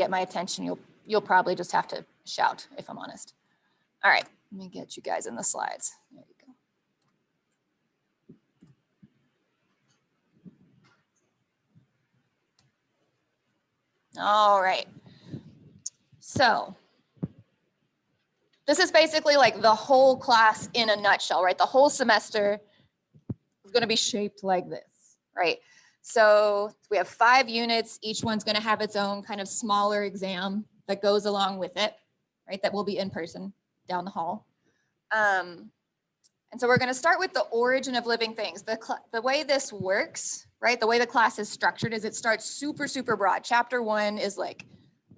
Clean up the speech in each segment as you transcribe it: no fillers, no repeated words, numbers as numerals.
get my attention, you'll probably just have to shout, if I'm honest. All right, let me get you guys in the slides. There you go. All right. So this is basically like the whole class in a nutshell, right? The whole semester is going to be shaped like this, right? So we have 5 units. Each one's going to have its own kind of smaller exam that goes along with it, right? That will be in person down the hall. And so we're going to start with the origin of living things. The way this works, right? The way the class is structured is it starts super, super broad. Chapter 1 is like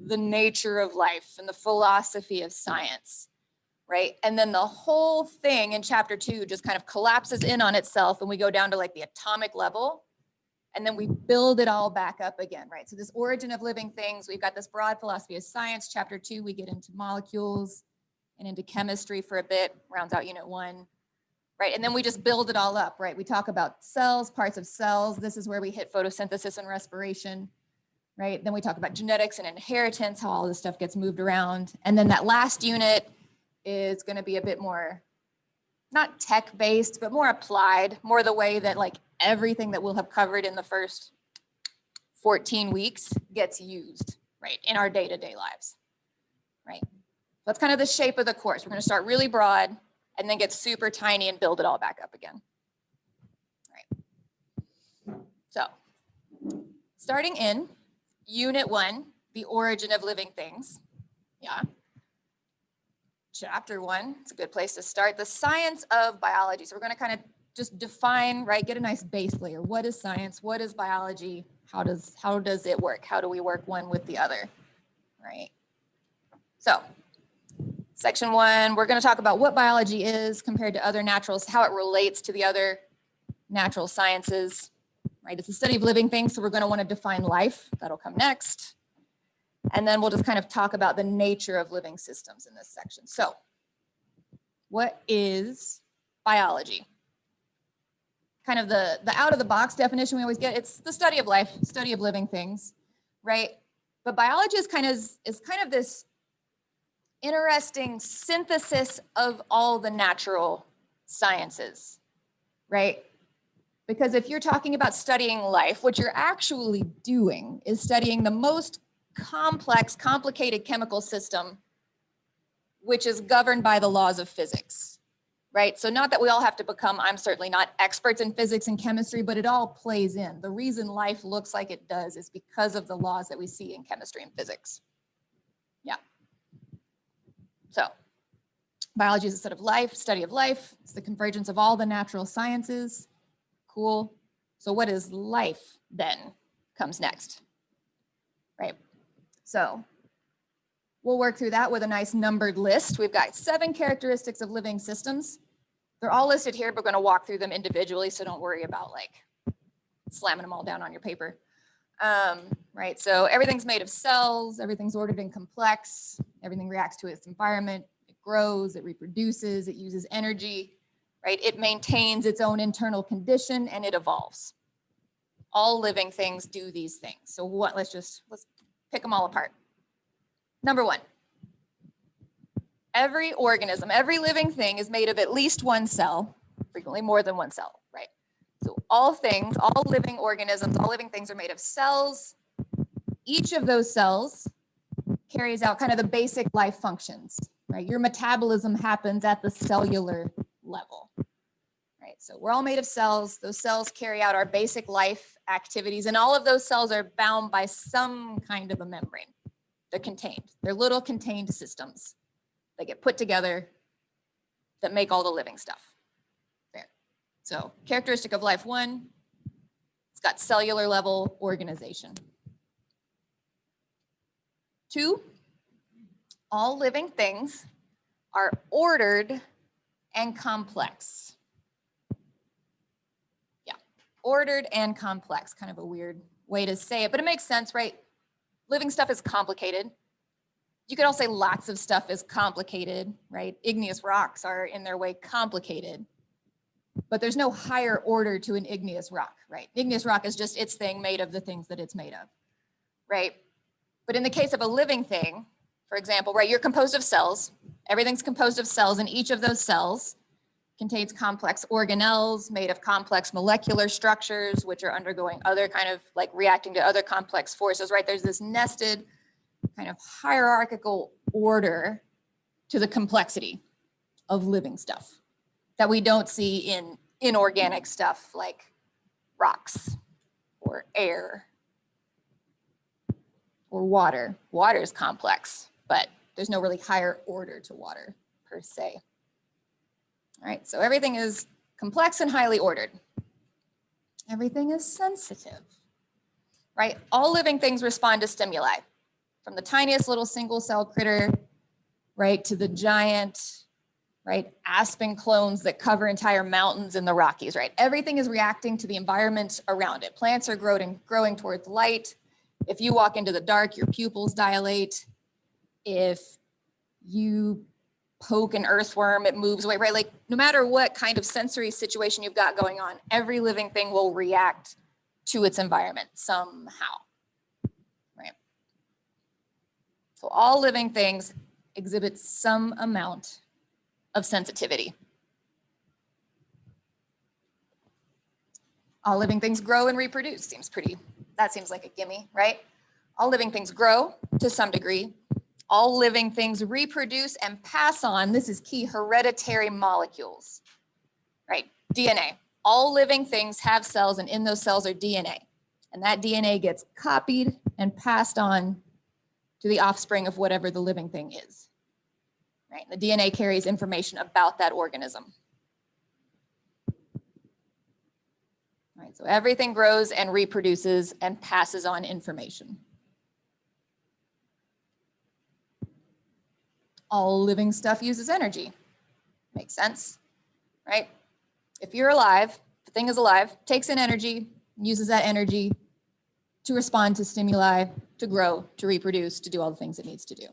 the nature of life and the philosophy of science, right? And then the whole thing in chapter 2 just kind of collapses in on itself, and we go down to like the atomic level, and then we build it all back up again, right? So this origin of living things, we've got this broad philosophy of science. Chapter 2, we get into molecules and into chemistry for a bit, rounds out unit 1, right? And then we just build it all up, right? We talk about cells, parts of cells. This is where we hit photosynthesis and respiration, right? Then we talk about genetics and inheritance, how all this stuff gets moved around. And then that last unit is going to be a bit more, not tech-based, but more applied, more the way that like everything that we'll have covered in the first 14 weeks gets used, right, in our day-to-day lives, right? That's kind of the shape of the course. We're going to start really broad and then get super tiny and build it all back up again. Right. So starting in unit 1, the origin of living things. Yeah. Chapter 1, it's a good place to start. The science of biology. So we're going to kind of just define, right, get a nice base layer. What is science? What is biology? How does it work? How do we work one with the other, right? So section 1, we're going to talk about what biology is compared to other naturals, how it relates to the other natural sciences, right? It's the study of living things, so we're going to want to define life. That'll come next. And then we'll just kind of talk about the nature of living systems in this section. So what is biology? Kind of the out of the box definition we always get, it's the study of life, study of living things, right? But biology is kind of this interesting synthesis of all the natural sciences, right? Because if you're talking about studying life, what you're actually doing is studying the most complex, complicated chemical system, which is governed by the laws of physics, right? So not that we all have to become, I'm certainly not experts in physics and chemistry, but it all plays in. The reason life looks like it does is because of the laws that we see in chemistry and physics. Yeah. So biology is a study of life. It's the convergence of all the natural sciences. Cool. So what is life then comes next, right? So we'll work through that with a nice numbered list. We've got 7 characteristics of living systems. They're all listed here, but we're going to walk through them individually, so don't worry about like slamming them all down on your paper. Right, so everything's made of cells, everything's ordered and complex, everything reacts to its environment, it grows, it reproduces, it uses energy, right? It maintains its own internal condition and it evolves. All living things do these things. So let's pick them all apart. Number 1, every organism, every living thing is made of at least one cell, frequently more than one cell, right? So all living organisms, all living things are made of cells. Each of those cells carries out kind of the basic life functions, right? Your metabolism happens at the cellular level, right? So we're all made of cells. Those cells carry out our basic life activities, and all of those cells are bound by some kind of a membrane. They're contained. They're little contained systems that get put together that make all the living stuff. There. So characteristic of life 1, it's got cellular level organization. 2, all living things are ordered and complex. Yeah, ordered and complex, kind of a weird way to say it, but it makes sense, right? Living stuff is complicated. You could also say lots of stuff is complicated, right? Igneous rocks are in their way complicated, but there's no higher order to an igneous rock, right? Igneous rock is just its thing made of the things that it's made of, right? But in the case of a living thing, for example, right, you're composed of cells. Everything's composed of cells, and each of those cells contains complex organelles made of complex molecular structures, which are undergoing other kind of like reacting to other complex forces, right? There's this nested kind of hierarchical order to the complexity of living stuff that we don't see in inorganic stuff like rocks or air or water. Water is complex, but there's no really higher order to water per se. All right, so everything is complex and highly ordered. Everything is sensitive, right? All living things respond to stimuli, from the tiniest little single cell critter, right, to the giant, right, aspen clones that cover entire mountains in the Rockies, right? Everything is reacting to the environment around it. Plants are growing towards light. If you walk into the dark, your pupils dilate. If you poke an earthworm, it moves away, right? Like no matter what kind of sensory situation you've got going on, every living thing will react to its environment somehow, right? So all living things exhibit some amount of sensitivity. All living things grow and reproduce. That seems like a gimme, right? All living things grow to some degree. All living things reproduce and pass on, this is key, hereditary molecules, right? DNA. All living things have cells, and in those cells are DNA. And that DNA gets copied and passed on to the offspring of whatever the living thing is, right? The DNA carries information about that organism. Right, so everything grows and reproduces and passes on information. All living stuff uses energy. Makes sense, right? If you're alive, the thing is alive, takes in energy, uses that energy to respond to stimuli, to grow, to reproduce, to do all the things it needs to do.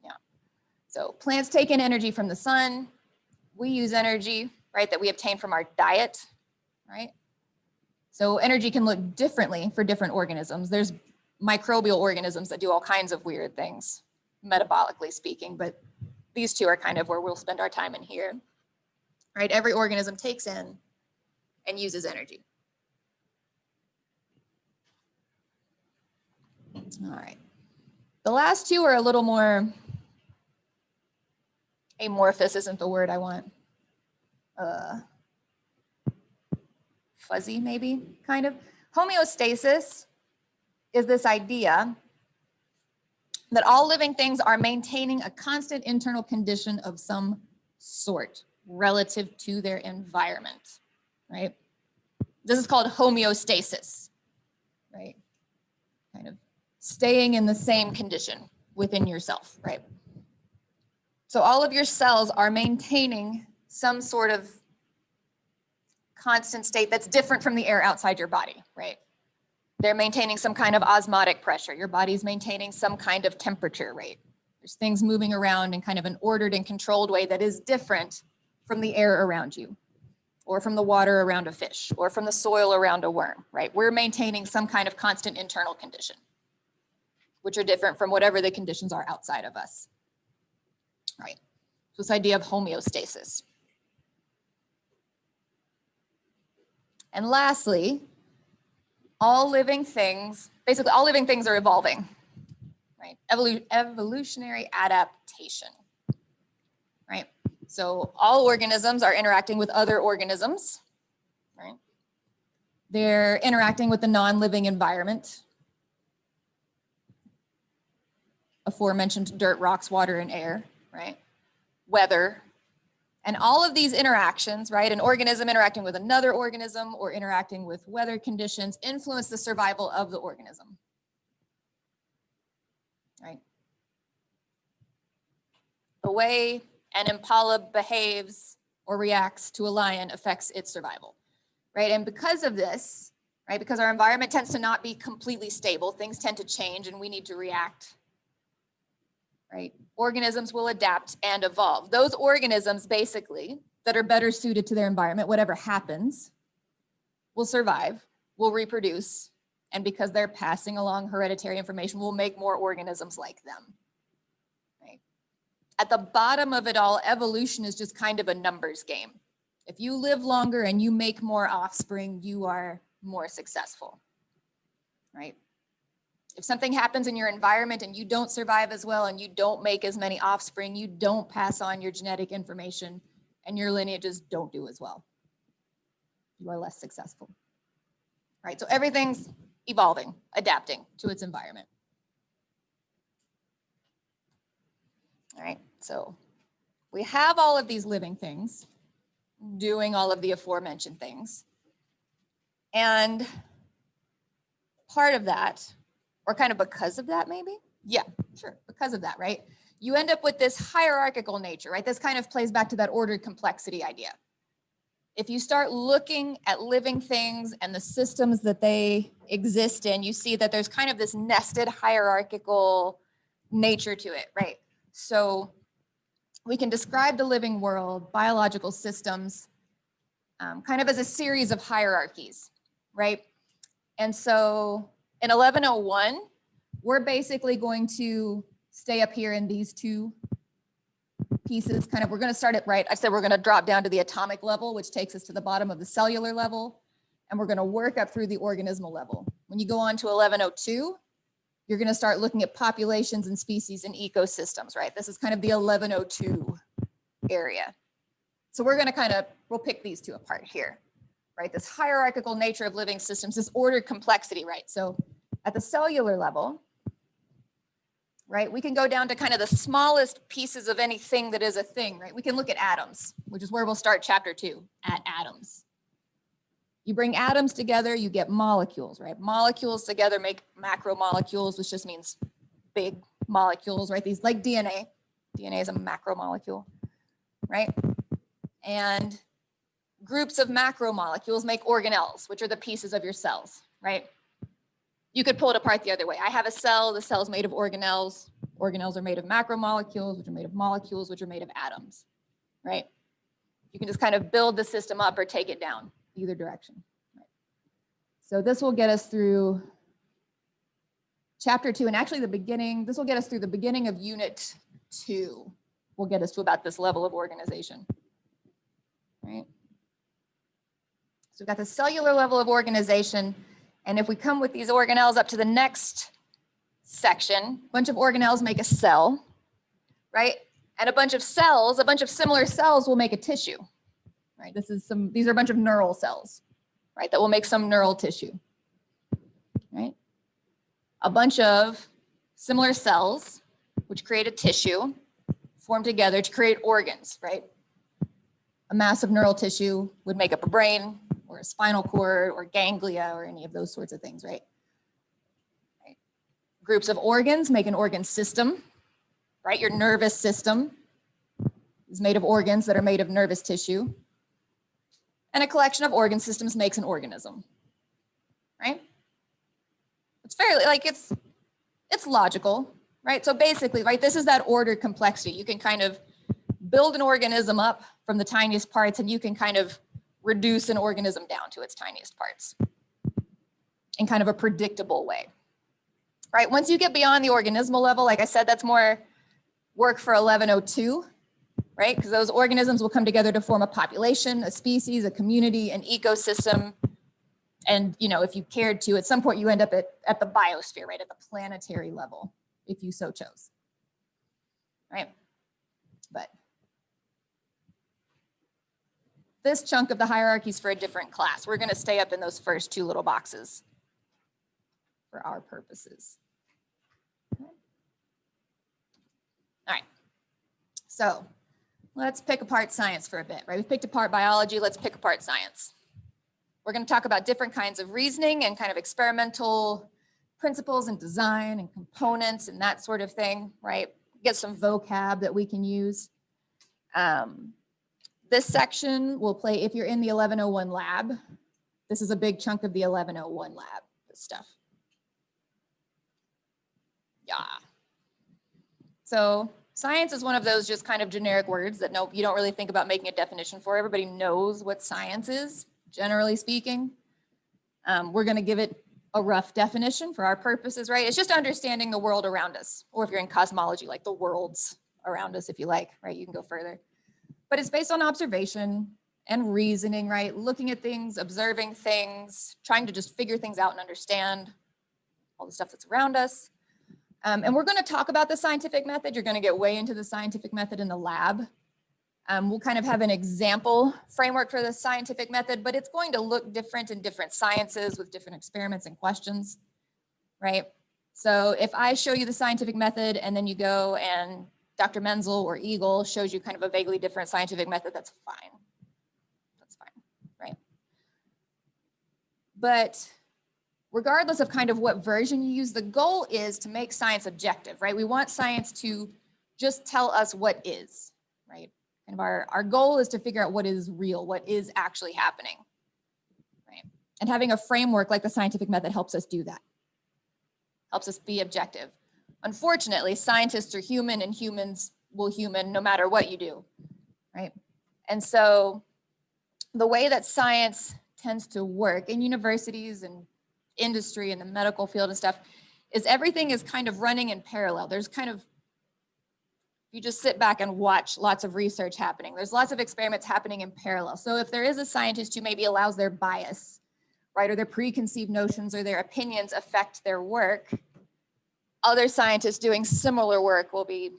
Yeah. So plants take in energy from the sun. We use energy, right, that we obtain from our diet, right? So energy can look differently for different organisms. There's microbial organisms that do all kinds of weird things, metabolically speaking, but these two are kind of where we'll spend our time in here, right? Every organism takes in and uses energy. All right. The last two are a little more amorphous, isn't the word I want. Fuzzy, maybe, kind of. Homeostasis is this idea that all living things are maintaining a constant internal condition of some sort relative to their environment, right? This is called homeostasis, right? Kind of staying in the same condition within yourself, right? So all of your cells are maintaining some sort of constant state that's different from the air outside your body, right? They're maintaining some kind of osmotic pressure. Your body's maintaining some kind of temperature rate. There's things moving around in kind of an ordered and controlled way that is different from the air around you, or from the water around a fish, or from the soil around a worm, right? We're maintaining some kind of constant internal condition, which are different from whatever the conditions are outside of us, right? So this idea of homeostasis. And lastly, all living things, basically all living things are evolving, right? Evolutionary adaptation, right? So all organisms are interacting with other organisms, right? They're interacting with the non-living environment. Aforementioned dirt, rocks, water, and air, right? Weather. And all of these interactions, right? An organism interacting with another organism or interacting with weather conditions influence the survival of the organism, right? The way an impala behaves or reacts to a lion affects its survival, right? And because of this, right, because our environment tends to not be completely stable, things tend to change and we need to react, right? Organisms will adapt and evolve. Those organisms basically that are better suited to their environment, whatever happens, will survive, will reproduce, And because they're passing along hereditary information, we'll make more organisms like them. Right? At the bottom of it all, evolution is just kind of a numbers game. If you live longer and you make more offspring, you are more successful. Right? If something happens in your environment and you don't survive as well and you don't make as many offspring, you don't pass on your genetic information and your lineages don't do as well. You are less successful. Right? So everything's evolving, adapting to its environment. All right, so we have all of these living things doing all of the aforementioned things. And part of that, or kind of because of that maybe? Yeah, sure, because of that, right? You end up with this hierarchical nature, right? This kind of plays back to that ordered complexity idea. If you start looking at living things and the systems that they exist in, you see that there's kind of this nested hierarchical nature to it, right? So we can describe the living world, biological systems, kind of as a series of hierarchies, right? And so in 1101, we're basically going to stay up here in these two pieces. Kind of, we're going to start it right. I said we're going to drop down to the atomic level, which takes us to the bottom of the cellular level, and we're going to work up through the organismal level. When you go on to 1102, you're going to start looking at populations and species and ecosystems, right? This is kind of the 1102 area. So we're going to kind of, we'll pick these two apart here, right? This hierarchical nature of living systems, this ordered complexity, right? So at the cellular level, right, we can go down to kind of the smallest pieces of anything that is a thing, right? We can look at atoms, which is where we'll start chapter 2, at atoms. You bring atoms together, you get molecules, right? Molecules together make macromolecules, which just means big molecules, right? These, like DNA. DNA is a macromolecule, right? And groups of macromolecules make organelles, which are the pieces of your cells, right? You could pull it apart the other way. I have a cell, the cell is made of organelles. Organelles are made of macromolecules, which are made of molecules, which are made of atoms, right? You can just kind of build the system up or take it down, either direction. Right? So this will get us through chapter 2, and actually the beginning, this will get us through the beginning of unit 2. Will get us to about this level of organization, right? So we've got the cellular level of organization. And if we come with these organelles up to the next section, a bunch of organelles make a cell, right? And a bunch of cells, a bunch of similar cells will make a tissue, right? These are a bunch of neural cells, right? That will make some neural tissue, right? A bunch of similar cells, which create a tissue, form together to create organs, right? A mass of neural tissue would make up a brain, or a spinal cord, or ganglia, or any of those sorts of things, right? Groups of organs make an organ system, right? Your nervous system is made of organs that are made of nervous tissue. And a collection of organ systems makes an organism, right? It's fairly, like, it's logical, right? So basically, right, this is that ordered complexity. You can kind of build an organism up from the tiniest parts, and you can kind of reduce an organism down to its tiniest parts in kind of a predictable way, right? Once you get beyond the organismal level, like I said, that's more work for 1102, right? Because those organisms will come together to form a population, a species, a community, an ecosystem. And, you know, if you cared to, at some point you end up at the biosphere, right? At the planetary level, if you so chose, right? But this chunk of the hierarchy is for a different class. We're going to stay up in those first two little boxes for our purposes. Okay. All right. So let's pick apart science for a bit, right? We've picked apart biology. Let's pick apart science. We're going to talk about different kinds of reasoning and kind of experimental principles and design and components and that sort of thing, right? Get some vocab that we can use. This section will play, if you're in the 1101 lab, this is a big chunk of the 1101 lab, this stuff. Yeah. So science is one of those just kind of generic words that you don't really think about making a definition for. Everybody knows what science is, generally speaking. We're going to give it a rough definition for our purposes, right? It's just understanding the world around us, or if you're in cosmology, like the worlds around us, if you like, right? You can go further. But it's based on observation and reasoning, right? Looking at things, observing things, trying to just figure things out and understand all the stuff that's around us. And we're going to talk about the scientific method. You're going to get way into the scientific method in the lab. We'll kind of have an example framework for the scientific method, but it's going to look different in different sciences with different experiments and questions, right? So if I show you the scientific method and then you go and Dr. Menzel or Eagle shows you kind of a vaguely different scientific method, that's fine. That's fine, right? But regardless of kind of what version you use, the goal is to make science objective, right? We want science to just tell us what is, right? Kind of our goal is to figure out what is real, what is actually happening, right? And having a framework like the scientific method helps us do that, helps us be objective. Unfortunately, scientists are human and humans will human no matter what you do, right? And so the way that science tends to work in universities and industry and the medical field and stuff is everything is kind of running in parallel. There's kind of, you just sit back and watch lots of research happening. There's lots of experiments happening in parallel. So if there is a scientist who maybe allows their bias, right, or their preconceived notions or their opinions affect their work, other scientists doing similar work will be,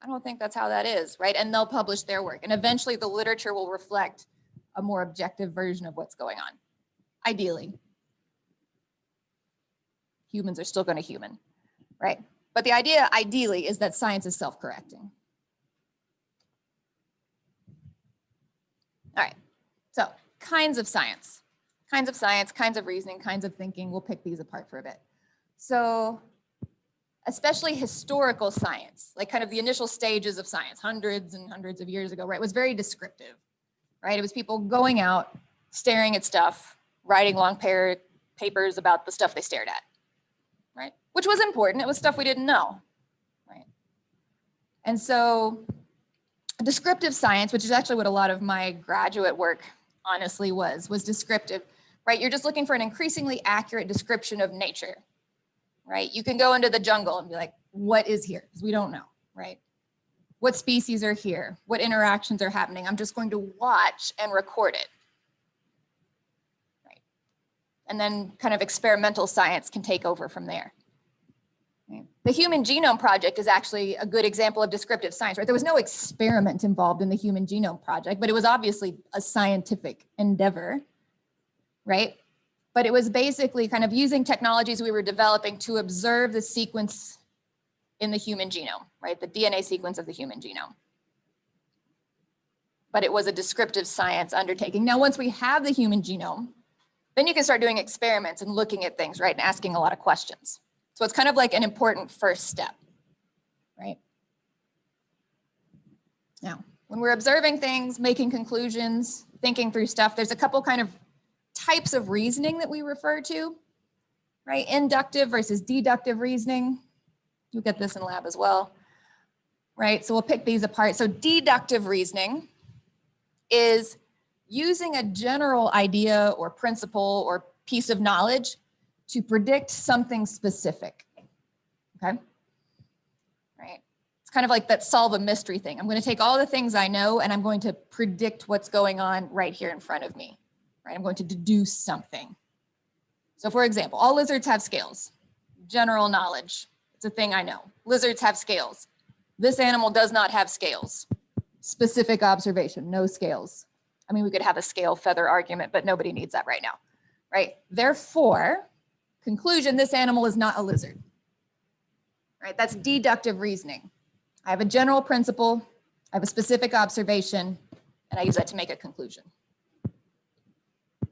I don't think that's how that is, right? And they'll publish their work. And eventually the literature will reflect a more objective version of what's going on, ideally. Humans are still going to human, right? But the idea, ideally, is that science is self-correcting. All right, so kinds of science, kinds of reasoning, kinds of thinking. We'll pick these apart for a bit. So especially historical science, like kind of the initial stages of science, hundreds and hundreds of years ago, right, was very descriptive, right? It was people going out, staring at stuff, writing long papers about the stuff they stared at, right? Which was important. It was stuff we didn't know, right? And so descriptive science, which is actually what a lot of my graduate work honestly was descriptive, right? You're just looking for an increasingly accurate description of nature, right? You can go into the jungle and be like, what is here? Because we don't know, right? What species are here? What interactions are happening? I'm just going to watch and record it, right? And then kind of experimental science can take over from there. Right? The Human Genome Project is actually a good example of descriptive science, right? There was no experiment involved in the Human Genome Project, but it was obviously a scientific endeavor, right? But it was basically kind of using technologies we were developing to observe the sequence in the human genome, right? The DNA sequence of the human genome. But it was a descriptive science undertaking. Now, once we have the human genome, then you can start doing experiments and looking at things, right? And asking a lot of questions. So it's kind of like an important first step, right? Now, when we're observing things, making conclusions, thinking through stuff, there's a couple kind of types of reasoning that we refer to, right? Inductive versus deductive reasoning. You'll get this in lab as well, right? So we'll pick these apart. So deductive reasoning is using a general idea or principle or piece of knowledge to predict something specific, okay? Right? It's kind of like that solve a mystery thing. I'm going to take all the things I know and I'm going to predict what's going on right here in front of me, right? I'm going to deduce something. So for example, all lizards have scales, general knowledge. It's a thing I know. Lizards have scales. This animal does not have scales. Specific observation, no scales. I mean, we could have a scale feather argument, but nobody needs that right now, right? Therefore, conclusion, this animal is not a lizard, right? That's deductive reasoning. I have a general principle, I have a specific observation, and I use that to make a conclusion.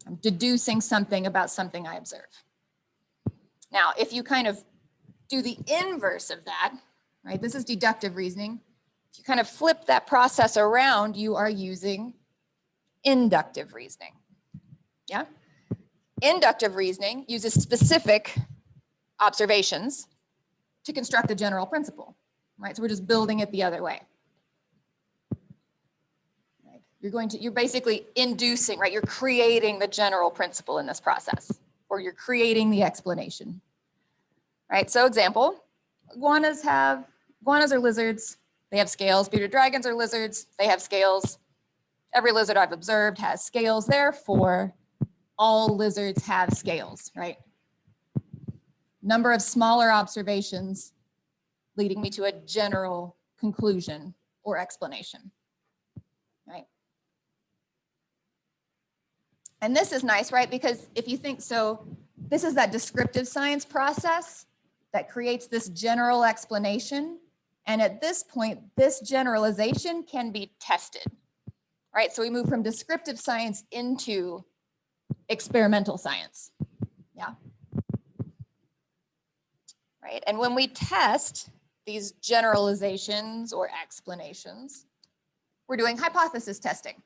I'm deducing something about something I observe. Now, if you kind of do the inverse of that, right? This is deductive reasoning. If you kind of flip that process around, you are using inductive reasoning, yeah? Inductive reasoning uses specific observations to construct a general principle, right? So we're just building it the other way. Right? You're basically inducing, right? You're creating the general principle in this process, or you're creating the explanation, right? So example, iguanas are lizards, they have scales. Bearded dragons are lizards, they have scales. Every lizard I've observed has scales, therefore all lizards have scales, right? Number of smaller observations leading me to a general conclusion or explanation, right? And this is nice, right? Because if you think so, this is that descriptive science process that creates this general explanation. And at this point, this generalization can be tested, right? So we move from descriptive science into experimental science, yeah. Right, and when we test these generalizations or explanations, we're doing hypothesis testing,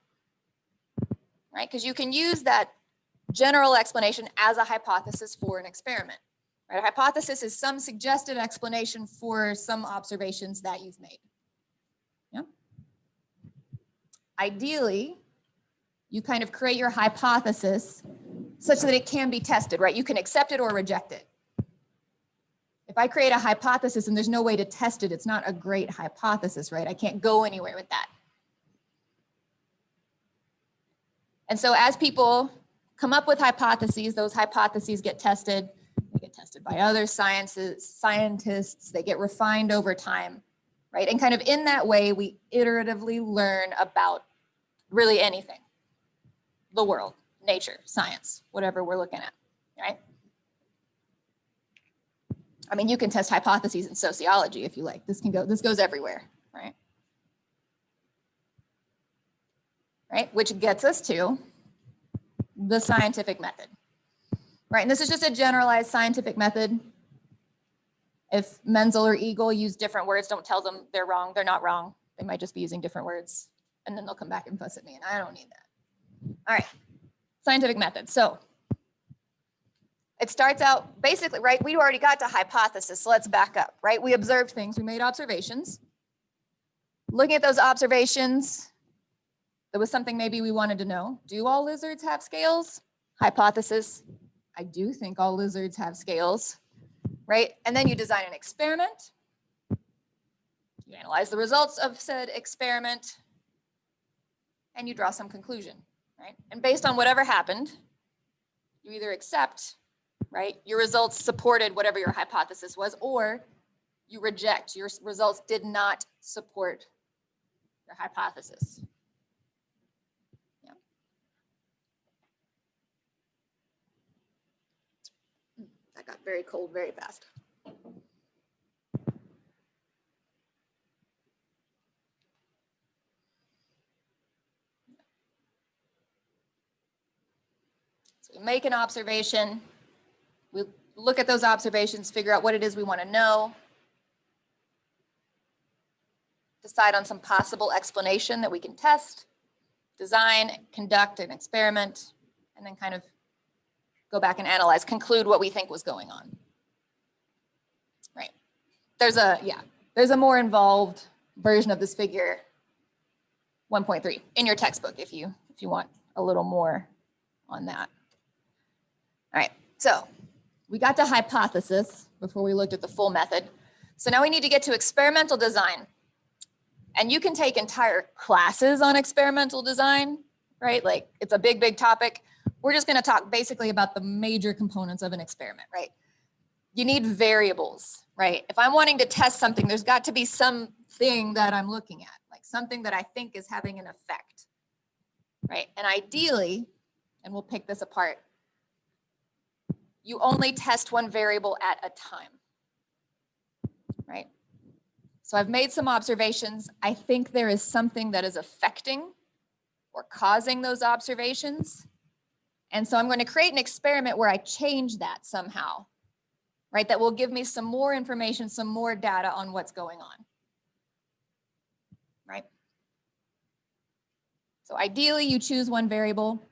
right? Because you can use that general explanation as a hypothesis for an experiment, right? A hypothesis is some suggested explanation for some observations that you've made. Yeah. Ideally, you kind of create your hypothesis such that it can be tested, right? You can accept it or reject it. If I create a hypothesis and there's no way to test it, it's not a great hypothesis, right? I can't go anywhere with that. And so as people come up with hypotheses, those hypotheses get tested. They get tested by other scientists. They get refined over time, right? And kind of in that way, we iteratively learn about really anything. The world, nature, science, whatever we're looking at, right? I mean, you can test hypotheses in sociology if you like. This goes everywhere, right? Right, which gets us to the scientific method, right? And this is just a generalized scientific method. If Menzel or Eagle use different words, don't tell them they're wrong. They're not wrong. They might just be using different words, and then they'll come back and fuss at me, and I don't need that. All right, scientific method. So it starts out basically, right? We already got to hypothesis, so let's back up, right? We observed things, we made observations. Looking at those observations, there was something maybe we wanted to know. Do all lizards have scales? Hypothesis, I do think all lizards have scales, right? And then you design an experiment. You analyze the results of said experiment, and you draw some conclusion, right? And based on whatever happened, you either accept, right, your results supported whatever your hypothesis was, or you reject, your results did not support your hypothesis. Yeah. That got very cold very fast. So we make an observation. We look at those observations, figure out what it is we want to know, decide on some possible explanation that we can test, design, conduct an experiment, and then kind of go back and analyze, conclude what we think was going on. Right. There's a more involved version of this figure, 1.3, in your textbook if you want a little more on that. All right, so we got to hypothesis before we looked at the full method. So now we need to get to experimental design. And you can take entire classes on experimental design, right? Like it's a big, big topic. We're just gonna talk basically about the major components of an experiment, right? You need variables, right? If I'm wanting to test something, there's got to be something that I'm looking at, like something that I think is having an effect, right? And ideally, and we'll pick this apart, you only test one variable at a time, right? So I've made some observations. I think there is something that is affecting or causing those observations. And so I'm going to create an experiment where I change that somehow, right? That will give me some more information, some more data on what's going on, right? So ideally you choose one variable.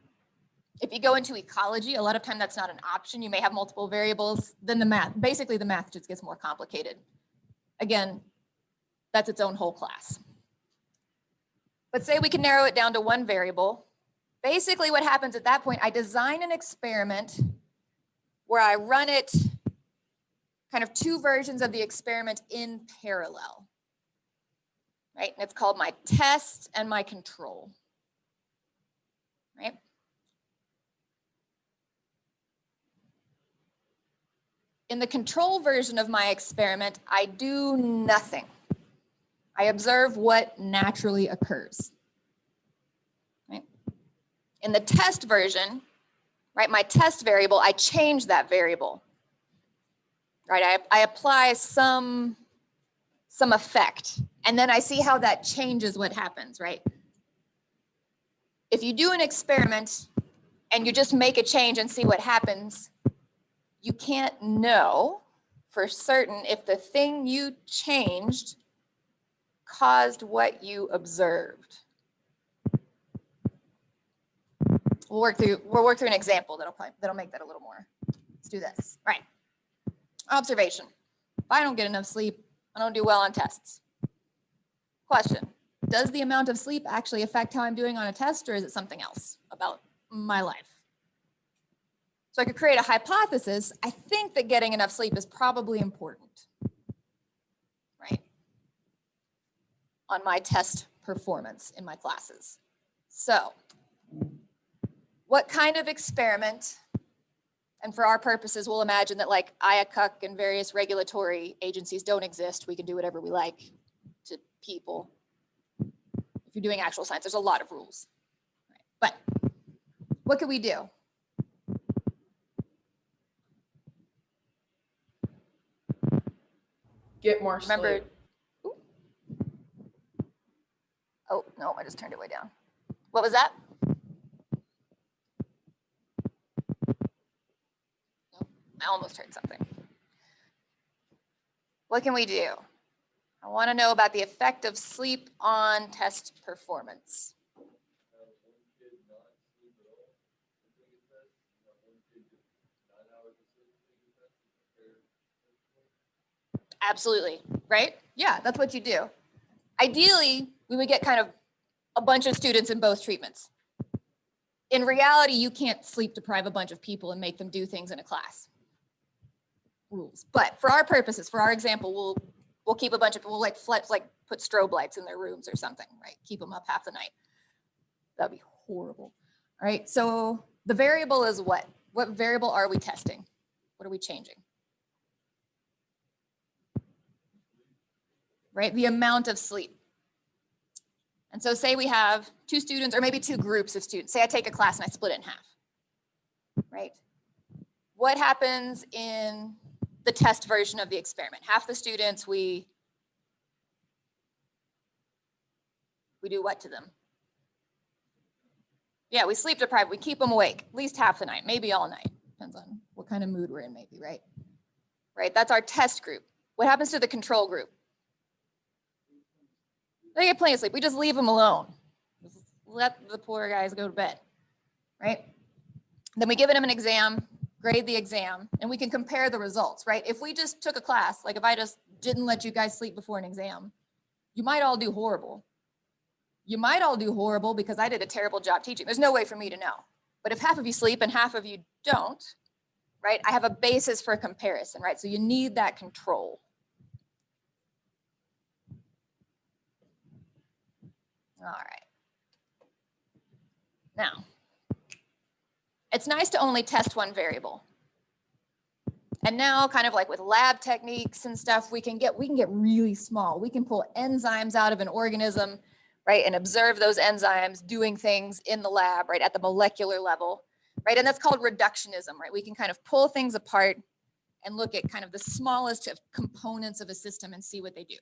If you go into ecology, a lot of time that's not an option. You may have multiple variables. Then the math just gets more complicated. Again, that's its own whole class. But say we can narrow it down to one variable. Basically what happens at that point, I design an experiment where I run it kind of two versions of the experiment in parallel, right? And it's called my test and my control, right? In the control version of my experiment, I do nothing. I observe what naturally occurs, right? In the test version, right, my test variable, I change that variable, right? I apply some effect, and then I see how that changes what happens, right? If you do an experiment and you just make a change and see what happens, you can't know for certain if the thing you changed caused what you observed. We'll work through an example that'll make that a little more. Let's do this. All right. Observation. If I don't get enough sleep, I don't do well on tests. Question. Does the amount of sleep actually affect how I'm doing on a test, or is it something else about my life? So I could create a hypothesis. I think that getting enough sleep is probably important, right? On my test performance in my classes. So what kind of experiment, and for our purposes, we'll imagine that like IACUC and various regulatory agencies don't exist. We can do whatever we like to people. If you're doing actual science, there's a lot of rules. Right? But what could we do? Get more sleep. Ooh. Oh, no, I just turned it way down. What was that? No, I almost heard something. What can we do? I want to know about the effect of sleep on test performance. Absolutely, right? Yeah, that's what you do. Ideally, we would get kind of a bunch of students in both treatments. In reality, you can't sleep deprive a bunch of people and make them do things in a class. Rules. But for our purposes, for our example, we'll keep a bunch of people, like put strobe lights in their rooms or something, right? Keep them up half the night. That'd be horrible. All right, so the variable is what? What variable are we testing? What are we changing? Right, the amount of sleep. And so say we have two students or maybe two groups of students. Say I take a class and I split it in half, right? What happens in the test version of the experiment? Half the students, we do what to them? Yeah, we sleep deprive, we keep them awake at least half the night, maybe all night. Depends on what kind of mood we're in maybe, right? Right, that's our test group. What happens to the control group? They get plenty of sleep. We just leave them alone. Just let the poor guys go to bed, right? Then we give them an exam, grade the exam, and we can compare the results, right? If we just took a class, like if I just didn't let you guys sleep before an exam, you might all do horrible. You might all do horrible because I did a terrible job teaching. There's no way for me to know. But if half of you sleep and half of you don't, right, I have a basis for comparison, right? So you need that control. All right. Now, it's nice to only test one variable. And now, kind of like with lab techniques and stuff, we can get really small. We can pull enzymes out of an organism, right, and observe those enzymes doing things in the lab, right, at the molecular level, right? And that's called reductionism, right? We can kind of pull things apart and look at kind of the smallest of components of a system and see what they do,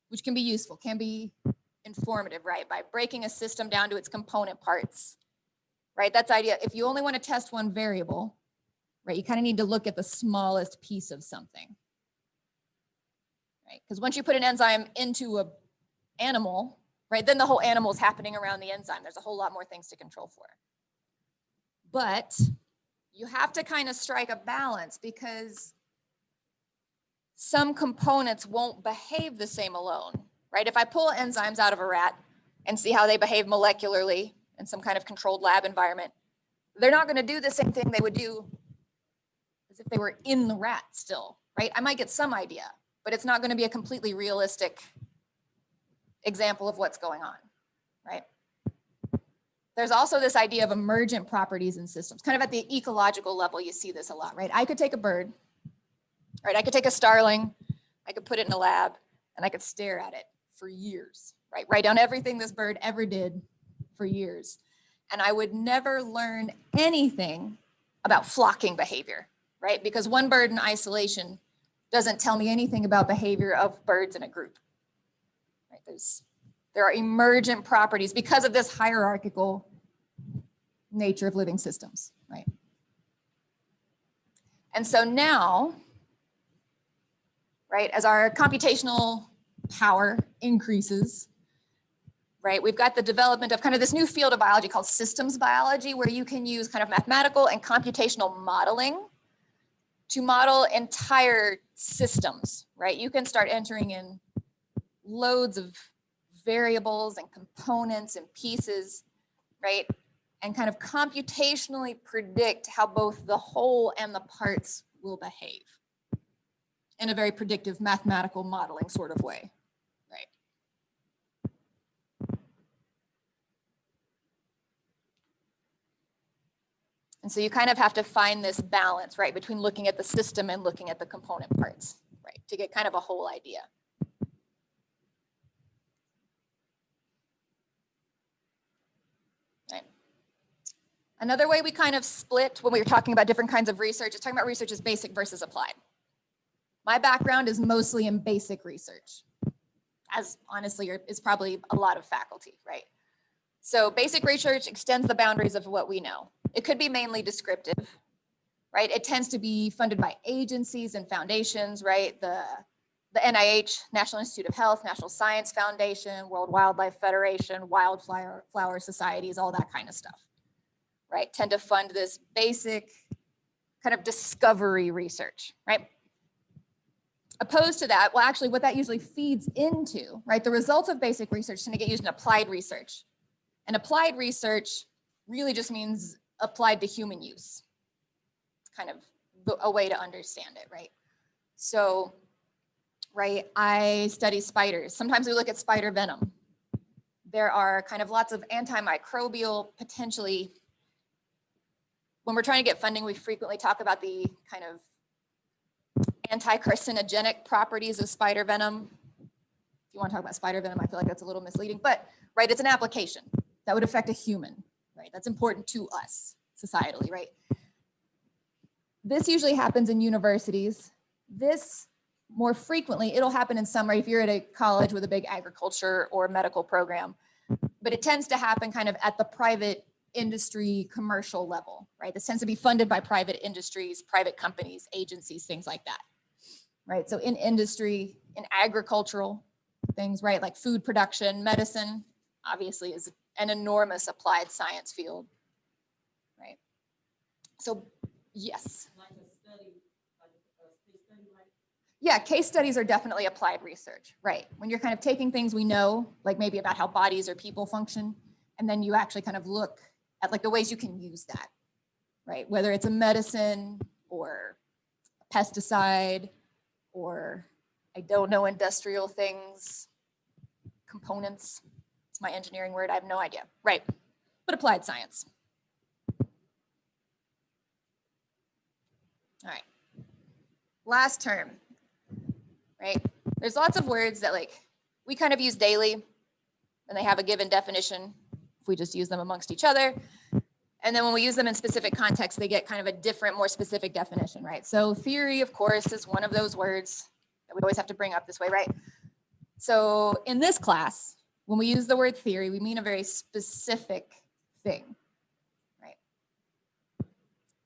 which can be useful, can be informative, right? By breaking a system down to its component parts, right? That's the idea. If you only want to test one variable, right, you kind of need to look at the smallest piece of something, right? Because once you put an enzyme into an animal, right, then the whole animal is happening around the enzyme. There's a whole lot more things to control for. But you have to kind of strike a balance because some components won't behave the same alone, right? If I pull enzymes out of a rat and see how they behave molecularly in some kind of controlled lab environment, they're not going to do the same thing they would do as if they were in the rat still, right? I might get some idea, but it's not going to be a completely realistic example of what's going on, right? There's also this idea of emergent properties in systems. Kind of at the ecological level, you see this a lot, right? I could take a bird, right? I could take a starling, I could put it in a lab, and I could stare at it for years, right? Write down everything this bird ever did for years. And I would never learn anything about flocking behavior, right? Because one bird in isolation doesn't tell me anything about behavior of birds in a group, right? There are emergent properties because of this hierarchical nature of living systems, right? And so now, right, as our computational power increases, right, we've got the development of kind of this new field of biology called systems biology, where you can use kind of mathematical and computational modeling to model entire systems, right? You can start entering in loads of variables and components and pieces, right? And kind of computationally predict how both the whole and the parts will behave in a very predictive mathematical modeling sort of way, right? And so you kind of have to find this balance, right, between looking at the system and looking at the component parts, right, to get kind of a whole idea. Right. Another way we kind of split when we were talking about different kinds of research is talking about research as basic versus applied. My background is mostly in basic research, as honestly is probably a lot of faculty, right? So basic research extends the boundaries of what we know. It could be mainly descriptive, right? It tends to be funded by agencies and foundations, right? The NIH, National Institute of Health, National Science Foundation, World Wildlife Federation, wildflower societies, all that kind of stuff, right? Tend to fund this basic kind of discovery research, right? Opposed to that, well, actually what that usually feeds into, right? The results of basic research tend to get used in applied research. And applied research really just means applied to human use. It's kind of a way to understand it, right? So, right, I study spiders. Sometimes we look at spider venom. There are kind of lots of antimicrobial, potentially, when we're trying to get funding, we frequently talk about the kind of anti-carcinogenic properties of spider venom. If you want to talk about spider venom, I feel like that's a little misleading, but right, it's an application that would affect a human, right? That's important to us societally, right? This usually happens in universities. This more frequently, it'll happen in summer if you're at a college with a big agriculture or medical program, but it tends to happen kind of at the private industry commercial level, right? This tends to be funded by private industries, private companies, agencies, things like that, right? So in industry, in agricultural things, right? Like food production, medicine, obviously is an enormous applied science field, right? So yes. Yeah, case studies are definitely applied research, right? When you're kind of taking things we know, like maybe about how bodies or people function, and then you actually kind of look at like the ways you can use that, right? Whether it's a medicine or a pesticide or I don't know, industrial things, components. It's my engineering word, I have no idea, right? But applied science. All right, last term, right? There's lots of words that like we kind of use daily and they have a given definition if we just use them amongst each other. And then when we use them in specific contexts, they get kind of a different, more specific definition, right? So theory, of course, is one of those words that we always have to bring up this way, right? So in this class, when we use the word theory, we mean a very specific thing, right?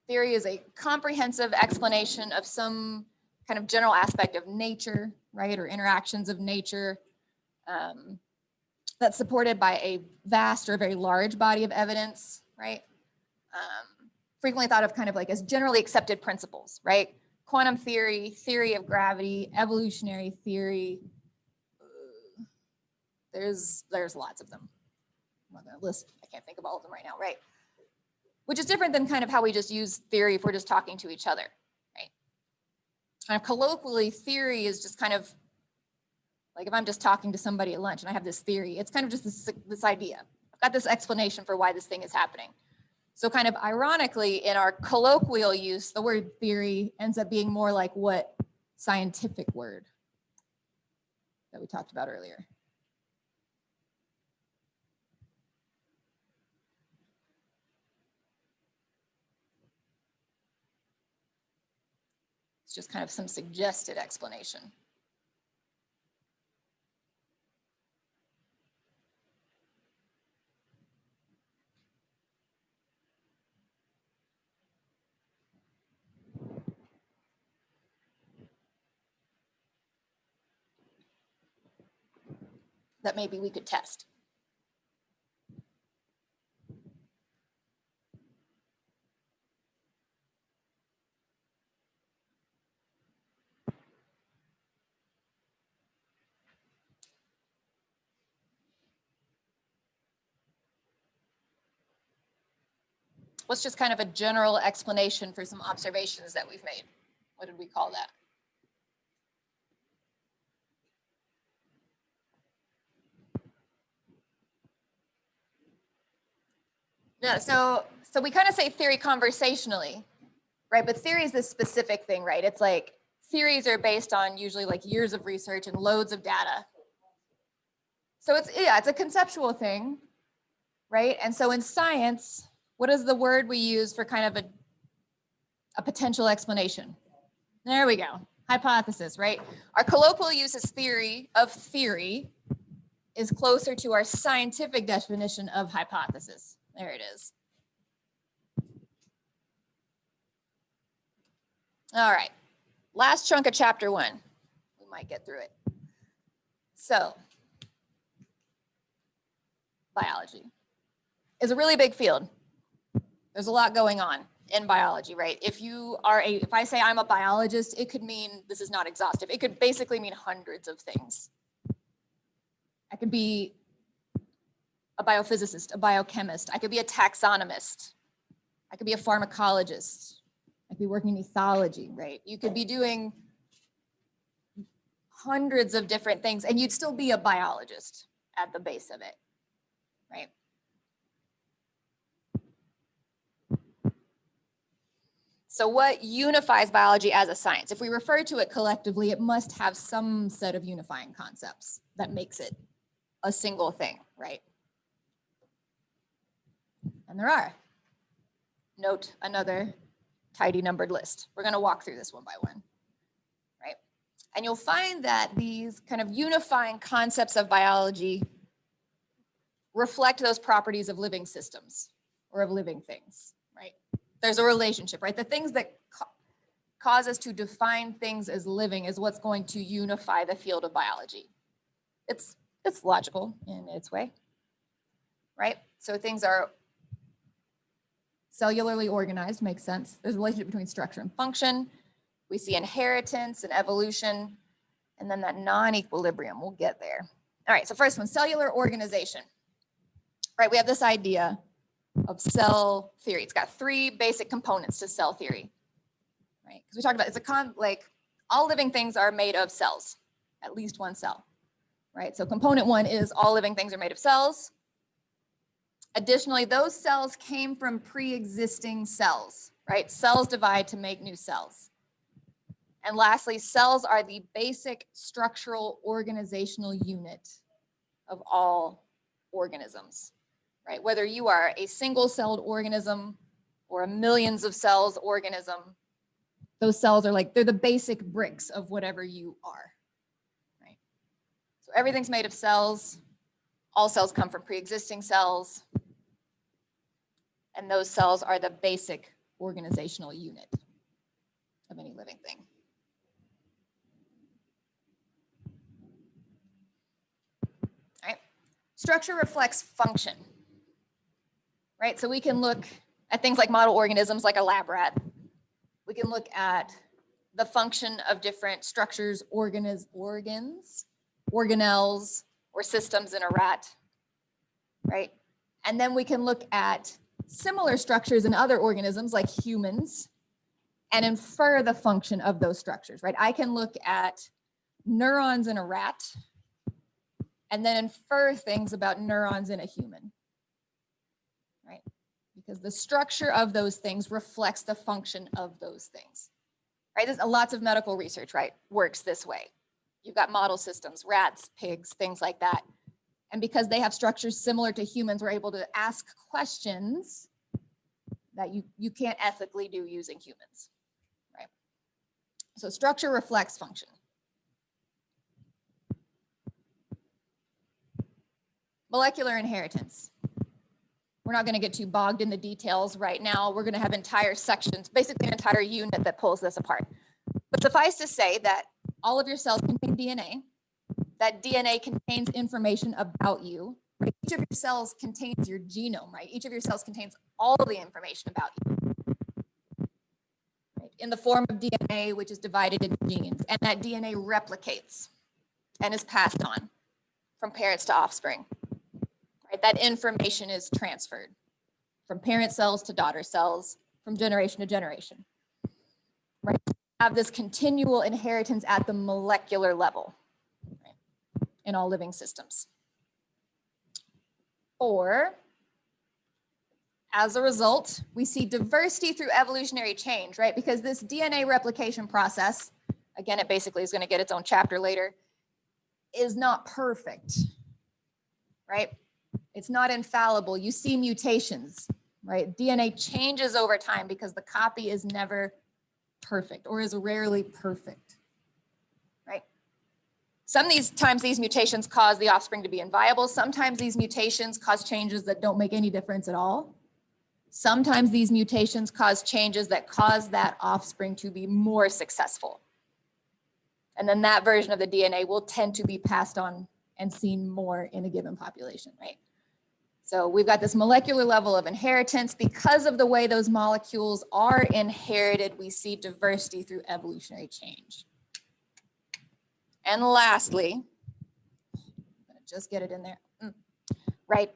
Theory is a comprehensive explanation of some kind of general aspect of nature, right? Or interactions of nature that's supported by a vast or a very large body of evidence, right? Frequently thought of kind of like as generally accepted principles, right? Quantum theory, theory of gravity, evolutionary theory. There's lots of them. I'm not gonna list, I can't think of all of them right now, right? Which is different than kind of how we just use theory if we're just talking to each other, right? kind of colloquially, theory is just kind of like if I'm just talking to somebody at lunch and I have this theory, it's kind of just this idea. I've got this explanation for why this thing is happening. So kind of ironically, in our colloquial use, the word theory ends up being more like what scientific word that we talked about earlier. It's just kind of some suggested explanation. That maybe we could test. What's just kind of a general explanation for some observations that we've made? What did we call that? Yeah, so we kind of say theory conversationally, right? But theory is this specific thing, right? It's like theories are based on usually like years of research and loads of data. So it's a conceptual thing, right? And so in science, what is the word we use for kind of a potential explanation? There we go, hypothesis, right? Our colloquial use is theory is closer to our scientific definition of hypothesis. There it is. All right, last chunk of chapter 1. We might get through it. So, biology is a really big field. There's a lot going on in biology, right? If I say I'm a biologist, it could mean, this is not exhaustive, it could basically mean hundreds of things. I could be a biophysicist, a biochemist. I could be a taxonomist. I could be a pharmacologist. I could be working in ethology, right? You could be doing hundreds of different things and you'd still be a biologist at the base of it, right? So what unifies biology as a science? If we refer to it collectively, it must have some set of unifying concepts that makes it a single thing, right? And there are. Note another tidy numbered list. We're going to walk through this one by one, right? And you'll find that these kind of unifying concepts of biology reflect those properties of living systems or of living things, right? There's a relationship, right? The things that cause us to define things as living is what's going to unify the field of biology. It's logical in its way, right? So things are cellularly organized, makes sense. There's a relationship between structure and function. We see inheritance and evolution, and then that non-equilibrium. We'll get there. All right, so first one, cellular organization. Right, we have this idea of cell theory. It's got 3 basic components to cell theory, right? Because we talked about, like all living things are made of cells, at least one cell, right? So component 1 is all living things are made of cells. Additionally, those cells came from pre-existing cells, right? Cells divide to make new cells. And lastly, cells are the basic structural organizational unit of all organisms, right? Whether you are a single-celled organism or a millions of cells organism, those cells are they're the basic bricks of whatever you are, right? So everything's made of cells. All cells come from pre-existing cells. And those cells are the basic organizational unit of any living thing. All right. Structure reflects function, right? So we can look at things like model organisms like a lab rat. We can look at the function of different structures, organs, organelles, or systems in a rat, right? And then we can look at similar structures in other organisms like humans, and infer the function of those structures, right? I can look at neurons in a rat and then infer things about neurons in a human, right? Because the structure of those things reflects the function of those things, right? There's lots of medical research, right, works this way. You've got model systems, rats, pigs, things like that. And because they have structures similar to humans, we're able to ask questions that you can't ethically do using humans, right? So structure reflects function. Molecular inheritance. We're not going to get too bogged in the details right now. We're going to have entire sections, basically an entire unit that pulls this apart. But suffice to say that all of your cells contain DNA. That DNA contains information about you. Right? Each of your cells contains your genome, right? Each of your cells contains all of the information about you, right? In the form of DNA, which is divided into genes. And that DNA replicates and is passed on from parents to offspring. Right? That information is transferred from parent cells to daughter cells, from generation to generation. Right? We have this continual inheritance at the molecular level, right, in all living systems. Or, as a result, we see diversity through evolutionary change, right? Because this DNA replication process, again, it basically is going to get its own chapter later, is not perfect, right? It's not infallible. You see mutations, right? DNA changes over time because the copy is never perfect or is rarely perfect, right? Sometimes these mutations cause the offspring to be inviable. Sometimes these mutations cause changes that don't make any difference at all. Sometimes these mutations cause changes that cause that offspring to be more successful. And then that version of the DNA will tend to be passed on and seen more in a given population, right? So we've got this molecular level of inheritance. Because of the way those molecules are inherited, we see diversity through evolutionary change. And lastly, I'm gonna just get it in there, right?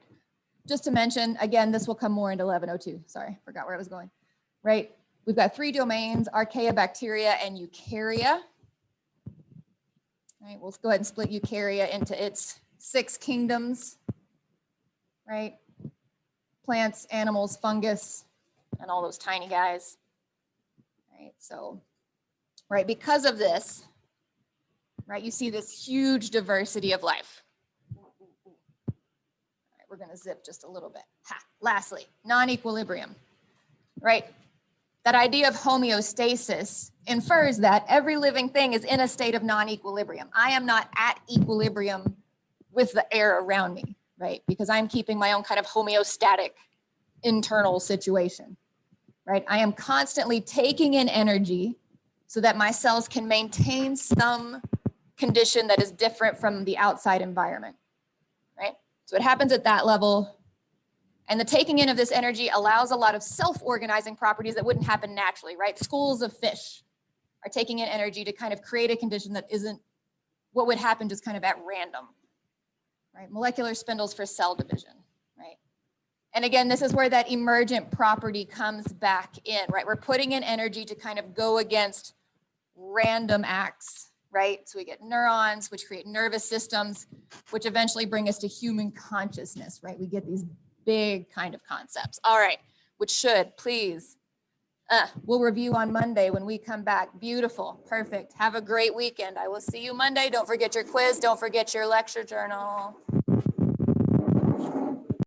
Just to mention, again, this will come more into 1102. Sorry, forgot where I was going, right? We've got 3 domains, archaea, bacteria, and eukarya. Right, we'll go ahead and split eukarya into its 6 kingdoms, right? Plants, animals, fungus, and all those tiny guys, right? So, right, because of this, right, you see this huge diversity of life. All right, we're gonna zip just a little bit. Lastly, non-equilibrium, right? That idea of homeostasis infers that every living thing is in a state of non-equilibrium. I am not at equilibrium with the air around me, right? Because I'm keeping my own kind of homeostatic internal situation, right? I am constantly taking in energy so that my cells can maintain some condition that is different from the outside environment, right? So it happens at that level. And the taking in of this energy allows a lot of self-organizing properties that wouldn't happen naturally, right? Schools of fish are taking in energy to kind of create a condition that isn't what would happen just kind of at random, right? Molecular spindles for cell division, right? And again, this is where that emergent property comes back in, right? We're putting in energy to kind of go against random acts, right? So we get neurons, which create nervous systems, which eventually bring us to human consciousness, right? We get these big kind of concepts. All right, which should, please, we'll review on Monday when we come back. Beautiful, perfect. Have a great weekend. I will see you Monday. Don't forget your quiz. Don't forget your lecture journal.